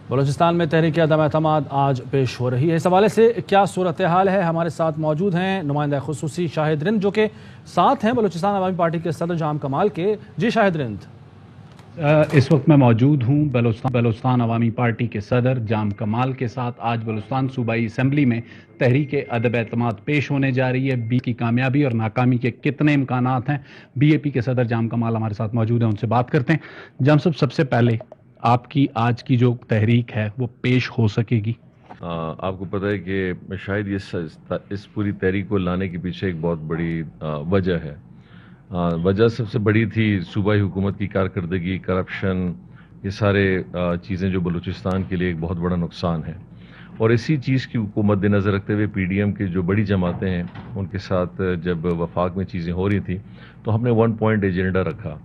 بلوچستان میں تحریک عدم اعتماد آج پیش ہو رہی ہے۔ اس حوالے سے کیا صورتحال ہے؟ ہمارے ساتھ موجود ہیں نمائندہ خصوصی شاہد رند، جو کہ ساتھ ہیں بلوچستان عوامی پارٹی کے صدر جام کمال کے۔ جی شاہد رند، اس وقت میں موجود ہوں بلوچستان عوامی پارٹی کے صدر جام کمال کے ساتھ۔ آج بلوچستان صوبائی اسمبلی میں تحریک عدم اعتماد پیش ہونے جا رہی ہے۔ بی کی کامیابی اور ناکامی کے کتنے امکانات ہیں؟ بی اے پی کے صدر جام کمال ہمارے ساتھ موجود ہیں، ان سے بات کرتے ہیں۔ جام صاحب، سب سے پہلے آپ کی آج کی جو تحریک ہے وہ پیش ہو سکے گی؟ آپ کو پتہ ہے کہ شاید اس پوری تحریک کو لانے کے پیچھے ایک بہت بڑی وجہ ہے۔ وجہ سب سے بڑی تھی صوبائی حکومت کی کارکردگی، کرپشن، یہ سارے چیزیں جو بلوچستان کے لیے ایک بہت بڑا نقصان ہے، اور اسی چیز کو مد نظر رکھتے ہوئے پی ڈی ایم کی جو بڑی جماعتیں ہیں ان کے ساتھ جب وفاق میں چیزیں ہو رہی تھیں تو ہم نے 1 پوائنٹ ایجنڈا رکھا۔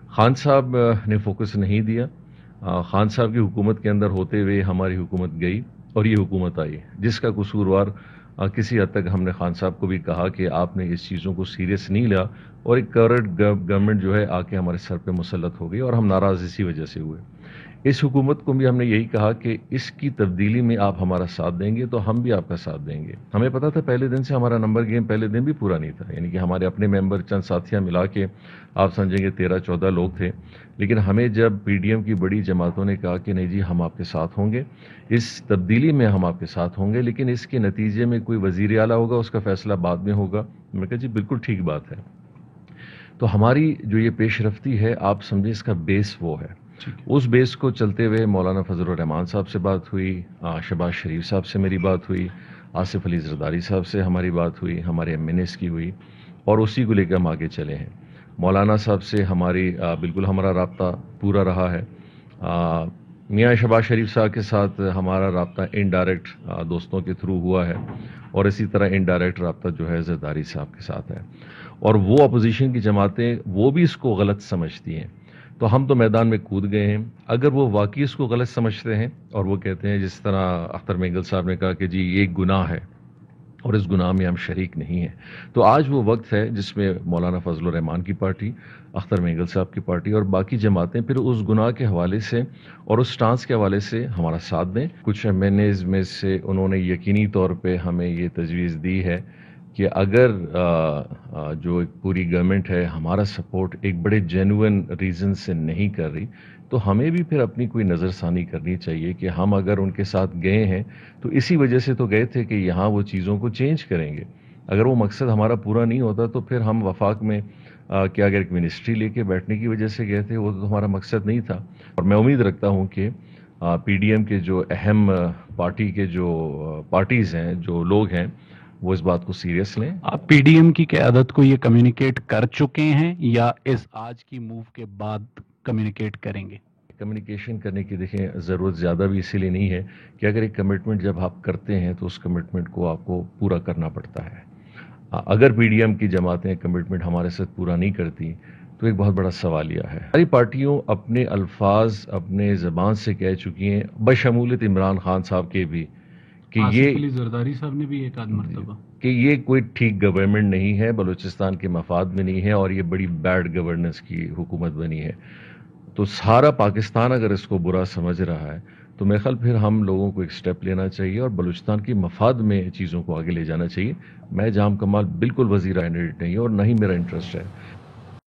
خان صاحب نے فوکس نہیں دیا۔ خان صاحب کی حکومت کے اندر ہوتے ہوئے ہماری حکومت گئی اور یہ حکومت آئی، جس کا قصوروار کسی حد تک ہم نے خان صاحب کو بھی کہا کہ آپ نے اس چیزوں کو سیریس نہیں لیا، اور ایک کرپٹ گورنمنٹ جو ہے آ کے ہمارے سر پہ مسلط ہو گئی، اور ہم ناراض اسی وجہ سے ہوئے۔ اس حکومت کو بھی ہم نے یہی کہا کہ اس کی تبدیلی میں آپ ہمارا ساتھ دیں گے تو ہم بھی آپ کا ساتھ دیں گے۔ ہمیں پتا تھا پہلے دن سے ہمارا نمبر گیم پہلے دن بھی پورا نہیں تھا، یعنی کہ ہمارے اپنے ممبر چند ساتھیاں ملا کے آپ سمجھیں گے 13-14 لوگ تھے، لیکن ہمیں جب پی ڈی ایم کی بڑی جماعتوں نے کہا کہ نہیں جی ہم آپ کے ساتھ ہوں گے، اس تبدیلی میں ہم آپ کے ساتھ ہوں گے، لیکن اس کے نتیجے میں کوئی وزیر اعلیٰ ہوگا، اس کا فیصلہ بعد میں ہوگا۔ میں نے کہا جی بالکل ٹھیک بات ہے۔ تو ہماری جو یہ پیش رفتی ہے، آپ سمجھیں اس کا بیس وہ ہے۔ اس بیس کو چلتے ہوئے مولانا فضل الرحمان صاحب سے بات ہوئی، شہباز شریف صاحب سے میری بات ہوئی، آصف علی زرداری صاحب سے ہماری بات ہوئی، ہمارے ایم این ایس کی ہوئی، اور اسی کو لے کے ہم آگے چلے ہیں۔ مولانا صاحب سے ہماری بالکل ہمارا رابطہ پورا رہا ہے۔ میاں شہباز شریف صاحب کے ساتھ ہمارا رابطہ انڈائریکٹ دوستوں کے تھرو ہوا ہے، اور اسی طرح انڈائریکٹ رابطہ جو ہے زرداری صاحب کے ساتھ ہے، اور وہ اپوزیشن کی جماعتیں وہ بھی اس کو غلط سمجھتی ہیں، تو ہم تو میدان میں کود گئے ہیں۔ اگر وہ واقعی اس کو غلط سمجھتے ہیں اور وہ کہتے ہیں جس طرح اختر مینگل صاحب نے کہا کہ جی یہ ایک گناہ ہے اور اس گناہ میں ہم شریک نہیں ہیں، تو آج وہ وقت ہے جس میں مولانا فضل الرحمان کی پارٹی، اختر مینگل صاحب کی پارٹی اور باقی جماعتیں پھر اس گناہ کے حوالے سے اور اس سٹانس کے حوالے سے ہمارا ساتھ دیں۔ کچھ ایم این ایز میں سے انہوں نے یقینی طور پہ ہمیں یہ تجویز دی ہے کہ اگر جو ایک پوری گورنمنٹ ہے ہمارا سپورٹ ایک بڑے جینوئن ریزن سے نہیں کر رہی، تو ہمیں بھی پھر اپنی کوئی نظر ثانی کرنی چاہیے کہ ہم اگر ان کے ساتھ گئے ہیں تو اسی وجہ سے تو گئے تھے کہ یہاں وہ چیزوں کو چینج کریں گے۔ اگر وہ مقصد ہمارا پورا نہیں ہوتا تو پھر ہم وفاق میں کیا اگر ایک منسٹری لے کے بیٹھنے کی وجہ سے گئے تھے، وہ تو ہمارا مقصد نہیں تھا۔ اور میں امید رکھتا ہوں کہ پی ڈی ایم کے جو اہم پارٹی کے جو پارٹیز ہیں، جو لوگ ہیں، وہ اس بات کو سیریس لیں۔ آپ پی ڈی ایم کی قیادت کو یہ کمیونیکیٹ کر چکے ہیں یا اس آج کی موو کے بعد کمیونیکیٹ کریں گے؟ کمیونیکیشن کرنے کی دیکھیں ضرورت زیادہ بھی اسی لیے نہیں ہے کہ اگر ایک کمٹمنٹ جب آپ کرتے ہیں تو اس کمٹمنٹ کو آپ کو پورا کرنا پڑتا ہے۔ اگر پی ڈی ایم کی جماعتیں کمٹمنٹ ہمارے ساتھ پورا نہیں کرتی تو ایک بہت بڑا سوالیہ ہے۔ ساری پارٹیوں اپنے الفاظ اپنے زبان سے کہہ چکی ہیں، بشمولیت عمران خان صاحب کے بھی، کہ آصف علی زرداری صاحب نے بھی ایک آدھ مرتبہ کہ یہ کوئی ٹھیک گورنمنٹ نہیں ہے، بلوچستان کے مفاد میں نہیں ہے، اور یہ بڑی بیڈ گورننس کی حکومت بنی ہے۔ تو سارا پاکستان اگر اس کو برا سمجھ رہا ہے تو میرے خیال پھر ہم لوگوں کو ایک سٹیپ لینا چاہیے اور بلوچستان کی مفاد میں چیزوں کو آگے لے جانا چاہیے۔ میں جام کمال بالکل وزیر کینڈیڈیٹ نہیں اور نہ ہی میرا انٹرسٹ ہے۔